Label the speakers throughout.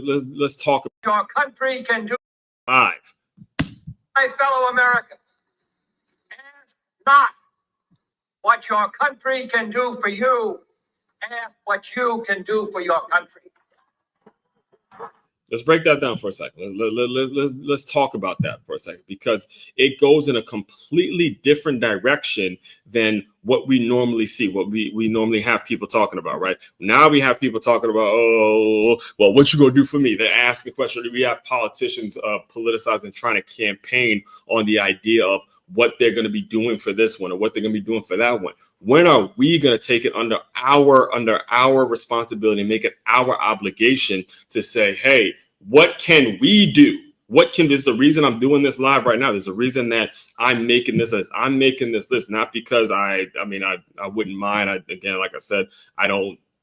Speaker 1: let's talk about
Speaker 2: your country can do.
Speaker 1: live.
Speaker 2: My fellow Americans, ask not what your country can do for you. Ask what you can do for your country.
Speaker 1: Let's break that down for a second. Let's talk about that for a second, because it goes in a completely different direction than what we normally see, what we normally have people talking about, right? Now we have people talking about, oh, well, what you gonna do for me? They're asking questions. We have politicians politicizing, trying to campaign on the idea of what they're going to be doing for this one or what they're going to be doing for that one. When are we going to take it under our responsibility, make it our obligation to say, hey, what can we do? This is the reason I'm doing this live right now. There's a reason that I'm making this list. I'm making this list not because I wouldn't mind. Again, like I said, I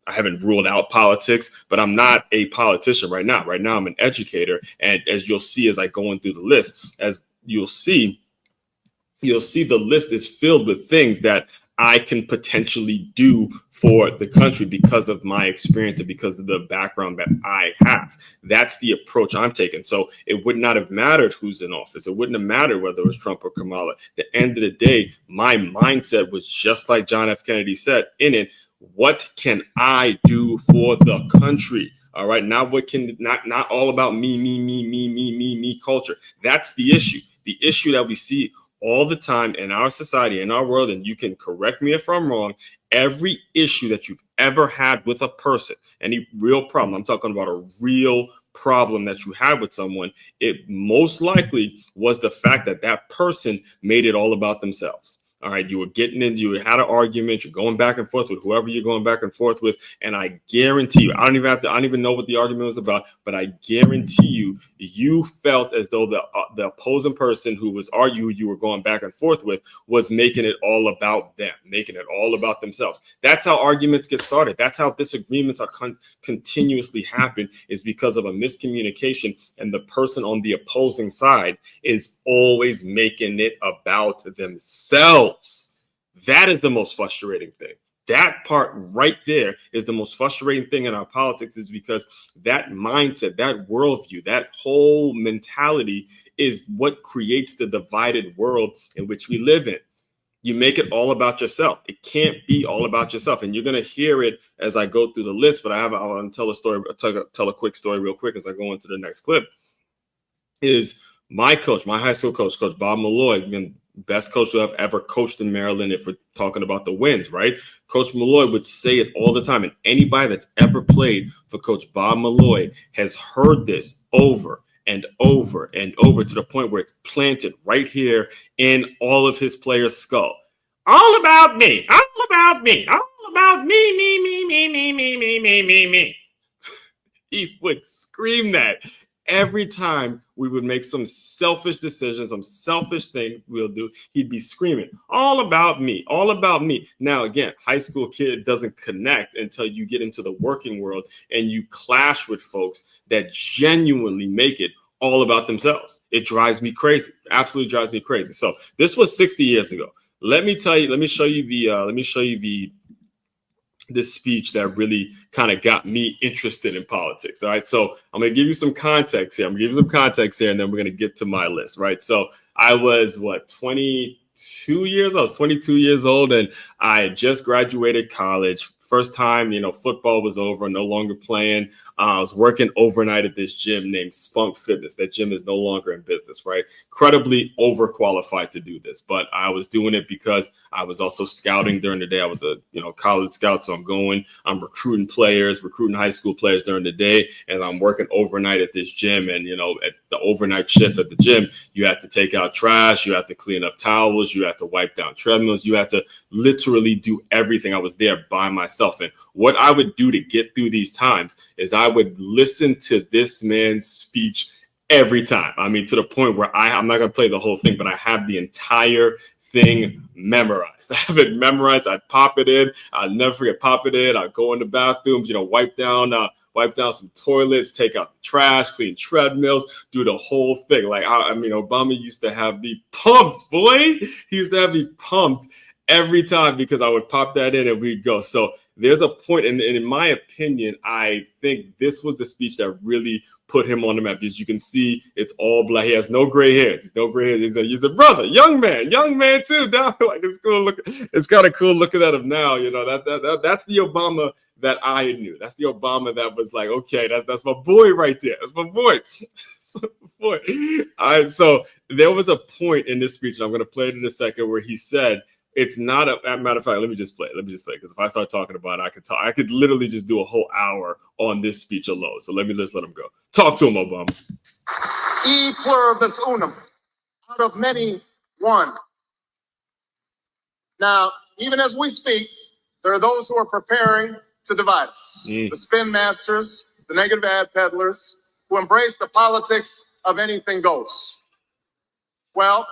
Speaker 1: haven't ruled out politics, but I'm not a politician right now. Right now, I'm an educator. And as you'll see, as I go in through the list, you'll see the list is filled with things that I can potentially do for the country because of my experience and because of the background that I have. That's the approach I'm taking. So it would not have mattered who's in office. It wouldn't have mattered whether it was Trump or Kamala. At the end of the day, my mindset was just like John F. Kennedy said in it, what can I do for the country? All right. Not all about me culture. That's the issue. The issue that we see all the time in our society, in our world, and you can correct me if I'm wrong, every issue that you've ever had with a person, any real problem, I'm talking about a real problem that you had with someone, it most likely was the fact that that person made it all about themselves. All right, you had an argument, you're going back and forth with whoever you're going back and forth with. And I guarantee you, I don't even know what the argument was about, but I guarantee you felt as though the opposing person who you were going back and forth with was making it all about them, making it all about themselves. That's how arguments get started. That's how disagreements are continuously happen, is because of a miscommunication, and the person on the opposing side is always making it about themselves. That is the most frustrating thing. That part right there is the most frustrating thing in our politics, is because that mindset, that worldview, that whole mentality is what creates the divided world in which we live in. You make it all about yourself. It can't be all about yourself. And you're going to hear it as I go through the list, but I want to tell a quick story real quick as I go into the next clip. Is my coach, my high school coach, Coach Bob Malloy, best coach who I've ever coached in Maryland, if we're talking about the wins, right? Coach Malloy would say it all the time. And anybody that's ever played for Coach Bob Malloy has heard this over and over and over, to the point where it's planted right here in all of his players' skull. All about me, all about me, all about me. He would scream that every time we would make some selfish decision, some selfish thing we'll do. He'd be screaming, all about me, all about me. Now, again, high school kid doesn't connect until you get into the working world and you clash with folks that genuinely make it all about themselves. It drives me crazy. Absolutely drives me crazy. So this was 60 years ago. Let me show you this speech that really kind of got me interested in politics. All right. So I'm going to give you some context here. And then we're going to get to my list. Right. So I was 22 years old, and I had just graduated college. First time, football was over, no longer playing. I was working overnight at this gym named Spunk Fitness. That gym is no longer in business, right? Incredibly overqualified to do this, but I was doing it because I was also scouting during the day. I was a college scout, so I'm recruiting high school players during the day, and I'm working overnight at this gym. And at the overnight shift at the gym, you have to take out trash, you have to clean up towels, you have to wipe down treadmills, you have to literally do everything. I was there by myself. And what I would do to get through these times is I would listen to this man's speech every time. I mean, to the point where I'm not going to play the whole thing, but I have the entire thing memorized. I have it memorized. I pop it in. I'll never forget, pop it in. I go in the bathrooms, wipe down some toilets, take out the trash, clean treadmills, do the whole thing. Obama used to have me pumped, boy. He used to have me pumped every time because I would pop that in and we'd go. So there's a point, and in my opinion, I think this was the speech that really put him on the map. As you can see, it's all black. He has no gray hairs. He's no gray hairs. He's a brother, young man too. Now, like it's cool. Look, it's kind of cool looking at him now. You know that's the Obama that I knew. That's the Obama that was like, okay, that's my boy right there. That's my boy. That's my boy. All right, so there was a point in this speech, and I'm going to play it in a second, where he said, it's not a matter of fact. Let me just play it because if I start talking about it, I could literally just do a whole hour on this speech alone. So let him go. Talk to him, Obama.
Speaker 3: E pluribus unum, out of many, one. Now, even as we speak, there are those who are preparing to divide us. The spin masters, the negative ad peddlers, who embrace the politics of anything goes. Well,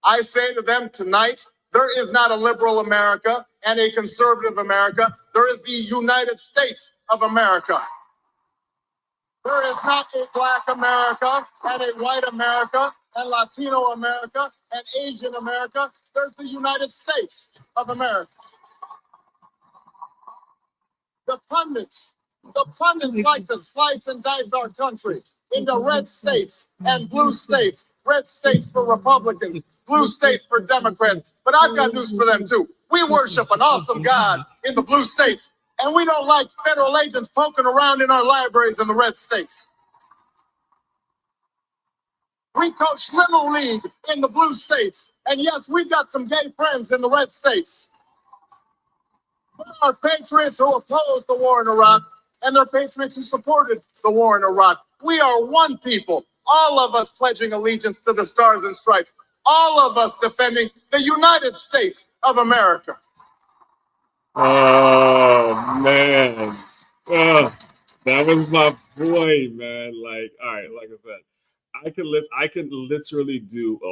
Speaker 3: I say to them tonight, there is not a liberal America and a conservative America. There is the United States of America. There is not a black America and a white America and Latino America and Asian America. There's the United States of America. The pundits like to slice and dice our country into red states and blue states. Red states for Republicans, blue states for Democrats. But I've got news for them too. We worship an awesome God in the blue states, and we don't like federal agents poking around in our libraries in the red states. We coach Little League in the blue states, and yes, we've got some gay friends in the red states. There are patriots who opposed the war in Iraq, and there are patriots who supported the war in Iraq. We are one people, all of us pledging allegiance to the Stars and Stripes, all of us defending the United States of America.
Speaker 1: Oh, man. Oh, that was my boy, man. Like, all right, like I said, I can literally do a